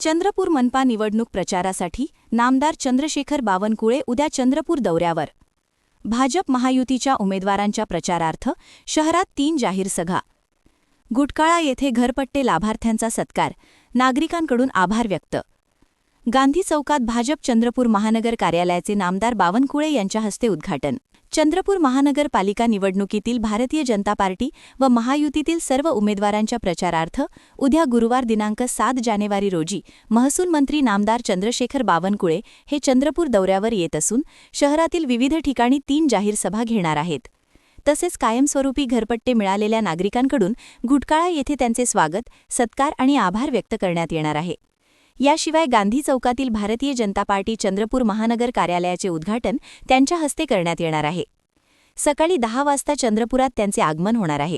चंद्रपूर मनपा निवडणूक प्रचारासाठी नामदार चंद्रशेखर बावनकुळे उद्या चंद्रपूर दौऱ्यावर. भाजप महायुतीच्या उमेदवारांच्या प्रचारार्थ शहरात 3 जाहीर सभा. गुटकाळा येथे घरपट्टे लाभार्थ्यांचा सत्कार, नागरिकांकडून आभार व्यक्त. गांधी चौकात भाजप चंद्रपूर महानगर कार्यालयाचे नामदार बावनकुळे यांच्या हस्ते उद्घाटन. चंद्रपूर महानगरपालिका निवडणुकीतील भारतीय जनता पार्टी व महायुतीतील सर्व उमेदवारांच्या प्रचारार्थ उद्या गुरुवार दिनांक 7 जानेवारी रोजी महसूल मंत्री नामदार चंद्रशेखर बावनकुळे हे चंद्रपूर दौऱ्यावर येत असून शहरातील विविध ठिकाणी 3 जाहीर सभा घेणार आहेत. तसेच कायमस्वरूपी घरपट्टे मिळालेल्या नागरिकांकडून गुटकाळा येथे त्यांचे स्वागत, सत्कार आणि आभार व्यक्त करण्यात येणार आहे. याशिवाय गांधी चौकातील भारतीय जनता पार्टी चंद्रपूर महानगर कार्यालयाचे उद्घाटन त्यांच्या हस्ते करण्यात येणार आहे. सकाळी 10 वाजता चंद्रपुरात त्यांचे आगमन होणार आहे.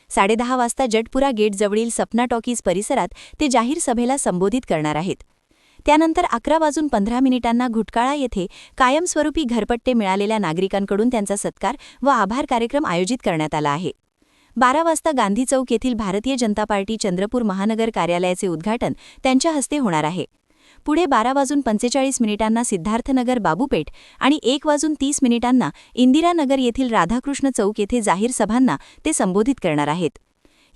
10:30 वाजता जटपुरा गेटजवळील सपना टॉकीज परिसरात ते जाहीर सभेला संबोधित करणार आहेत. त्यानंतर 11:15 गुटकाळा येथे कायमस्वरूपी घरपट्टे मिळालेल्या नागरिकांकडून त्यांचा सत्कार व आभार कार्यक्रम आयोजित करण्यात आला आहे. 12 वाजता गांधी चौक येथील भारतीय जनता पार्टी चंद्रपूर महानगर कार्यालयाचे उद्घाटन त्यांच्या हस्ते होणार आहे. पुढे 12:45 सिद्धार्थनगर बाबूपेठ आणि 1:30 इंदिरानगर येथील राधाकृष्ण चौक येथे जाहीर सभांना ते संबोधित करणार आहेत.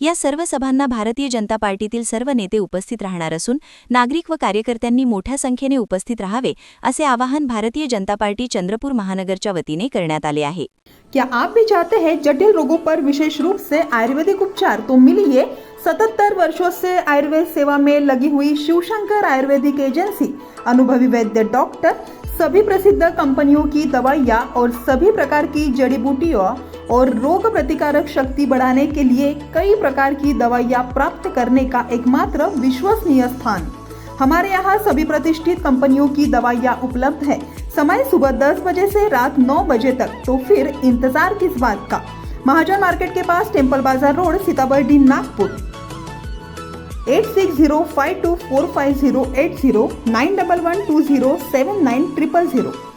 या सर्व सभांना भारतीय जनता पार्टीतील सर्व नेते उपस्थित राहणार असून नागरिक व कार्यकर्त्यांनी मोठ्या संख्येने उपस्थित राहावे असे आवाहन भारतीय जनता पार्टी चंद्रपूर महानगरच्या वतीने करण्यात आले आहे. क्या आप भी चाहते हैं जटिल रोगों पर विशेष रूप से आयुर्वेदिक उपचार? तो मिलिए 77 वर्षों से आयुर्वेद सेवा में लगी हुई शिवशंकर आयुर्वेदिक एजेंसी, अनुभवी वैद्य डॉक्टर, सभी प्रसिद्ध कंपनियों की दवाइयाँ और सभी प्रकार की जड़ी बूटियों और रोग प्रतिकारक शक्ति बढ़ाने के लिए कई प्रकार की दवाइयाँ प्राप्त करने का एकमात्र विश्वसनीय स्थान. हमारे यहाँ सभी प्रतिष्ठित कंपनियों की दवाइयाँ उपलब्ध है. समय सुबह 10 बजे से रात 9 बजे तक. तो फिर इंतजार किस बात का? महाजन मार्केट के पास टेम्पल बाजार रोड, सीताबर्डी, नागपुर. 8605245080 9112079000.